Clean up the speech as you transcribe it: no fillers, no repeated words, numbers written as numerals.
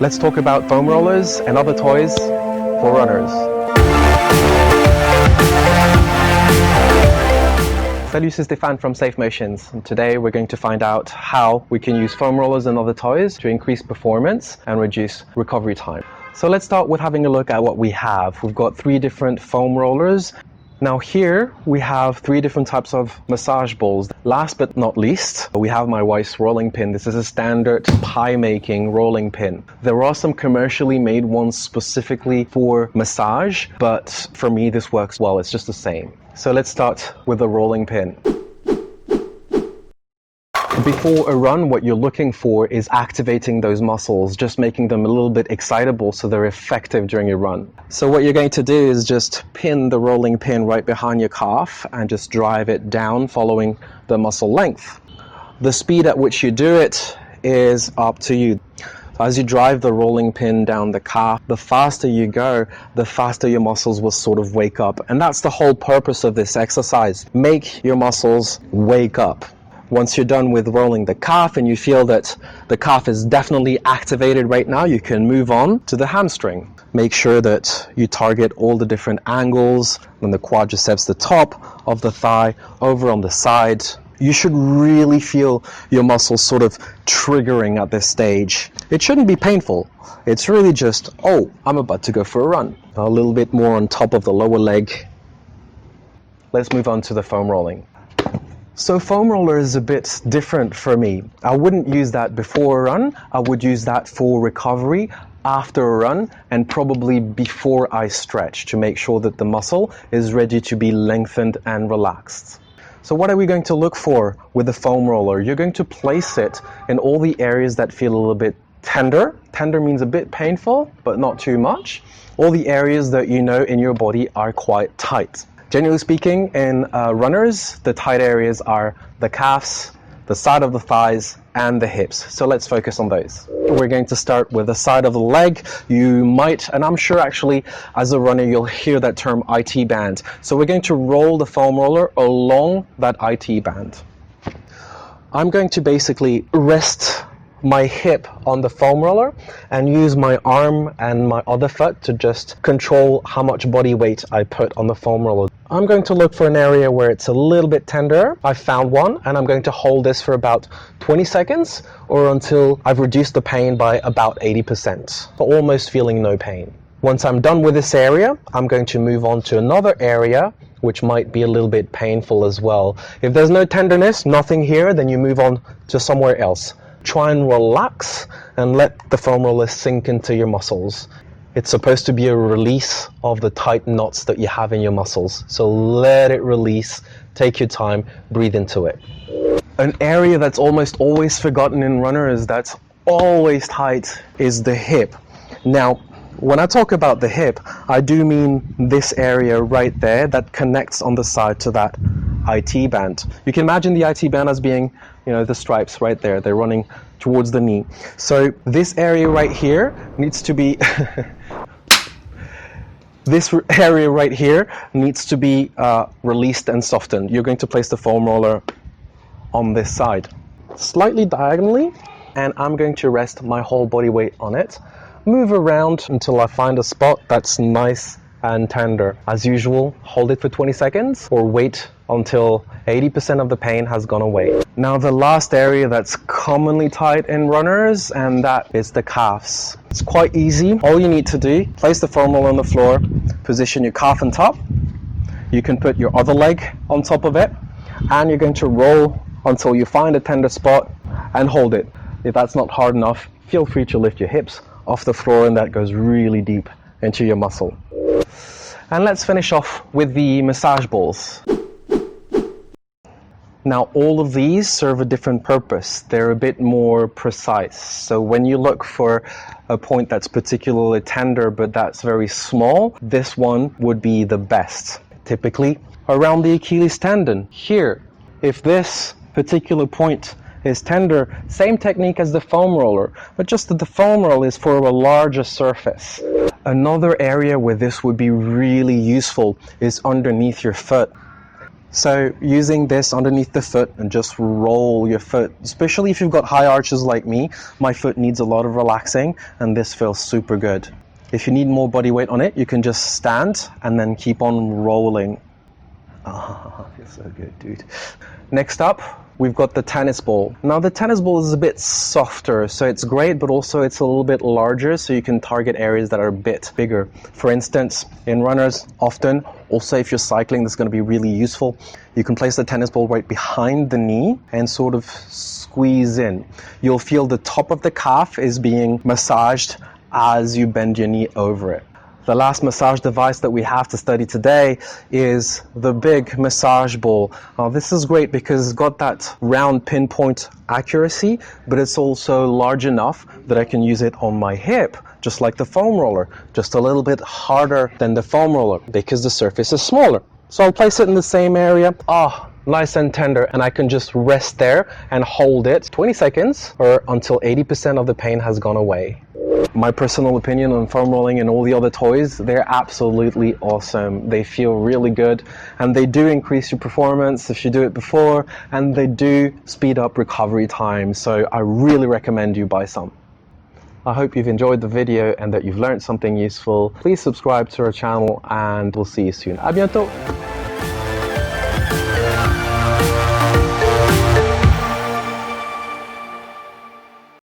Let's talk about foam rollers and other toys for runners. Salut, c'est Stéphane from Safe Motions, and today we're going to find out how we can use foam rollers and other toys to increase performance and reduce recovery time. So let's start with having a look at what we have. We've got 3 different foam rollers. Now here we have 3 different types of massage balls. Last but not least, we have my wife's rolling pin. This is a standard pie making rolling pin. There are some commercially made ones specifically for massage, but for me this works well, it's just the same. So let's start with the rolling pin. Before a run, what you're looking for is activating those muscles, just making them a little bit excitable so they're effective during your run. So what you're going to do is just pin the rolling pin right behind your calf and just drive it down following the muscle length. The speed at which you do it is up to you. As you drive the rolling pin down the calf, the faster you go, the faster your muscles will sort of wake up. And that's the whole purpose of this exercise. Make your muscles wake up. Once you're done with rolling the calf and you feel that the calf is definitely activated right now, you can move on to the hamstring. Make sure that you target all the different angles, from the quadriceps, the top of the thigh, over on the side. You should really feel your muscles sort of triggering at this stage. It shouldn't be painful. It's really just, oh, I'm about to go for a run. A little bit more on top of the lower leg. Let's move on to the foam rolling. So foam roller is a bit different for me. I wouldn't use that before a run. I would use that for recovery, after a run, and probably before I stretch to make sure that the muscle is ready to be lengthened and relaxed. So what are we going to look for with the foam roller? You're going to place it in all the areas that feel a little bit tender. Tender means a bit painful, but not too much. All the areas that you know in your body are quite tight. Generally speaking, in runners, the tight areas are the calves, the side of the thighs, and the hips. So let's focus on those. We're going to start with the side of the leg. You might, and I'm sure actually as a runner you'll hear that term IT band. So we're going to roll the foam roller along that IT band. I'm going to basically rest my hip on the foam roller and use my arm and my other foot to just control how much body weight I put on the foam roller. I'm going to look for an area where it's a little bit tender. I found one, and I'm going to hold this for about 20 seconds or until I've reduced the pain by about 80%, almost feeling no pain. Once I'm done with this area, I'm going to move on to another area which might be a little bit painful as well. If there's no tenderness, nothing here, then you move on to somewhere else. Try and relax and let the foam roller sink into your muscles. It's supposed to be a release of the tight knots that you have in your muscles. So let it release, take your time, breathe into it. An area that's almost always forgotten in runners that's always tight is the hip. Now, when I talk about the hip, I do mean this area right there that connects on the side to that IT band. You can imagine the IT band as being, the stripes right there. They're running towards the knee. So this area right here needs to be released and softened. You're going to place the foam roller on this side, slightly diagonally, and I'm going to rest my whole body weight on it. Move around until I find a spot that's nice and tender. As usual, hold it for 20 seconds or wait until 80% of the pain has gone away. Now the last area that's commonly tight in runners, and that is the calves. It's quite easy. All you need to do, place the foam roller on the floor, position your calf on top. You can put your other leg on top of it, and you're going to roll until you find a tender spot and hold it. If that's not hard enough, feel free to lift your hips off the floor, and that goes really deep into your muscle. And let's finish off with the massage balls. Now all of these serve a different purpose. They're a bit more precise. So when you look for a point that's particularly tender but that's very small, this one would be the best. Typically around the Achilles tendon here. If this particular point is tender, same technique as the foam roller, but just that the foam roller is for a larger surface. Another area where this would be really useful is underneath your foot. So using this underneath the foot and just roll your foot, especially if you've got high arches like me, my foot needs a lot of relaxing and this feels super good. If you need more body weight on it, you can just stand and then keep on rolling. Oh, feels so good, dude. Next up, we've got the tennis ball. Now the tennis ball is a bit softer, so it's great, but also it's a little bit larger, so you can target areas that are a bit bigger. For instance, in runners, often, also if you're cycling, this is going to be really useful. You can place the tennis ball right behind the knee and sort of squeeze in. You'll feel the top of the calf is being massaged as you bend your knee over it. The last massage device that we have to study today is the big massage ball. This is great because it's got that round pinpoint accuracy, but it's also large enough that I can use it on my hip, just like the foam roller, just a little bit harder than the foam roller because the surface is smaller. So I'll place it in the same area. Nice and tender, and I can just rest there and hold it 20 seconds or until 80% of the pain has gone away. My personal opinion on foam rolling and all the other toys, they're absolutely awesome. They feel really good and they do increase your performance if you do it before, and they do speed up recovery time, so I really recommend you buy some. I hope you've enjoyed the video and that you've learned something useful. Please subscribe to our channel and we'll see you soon. À bientôt!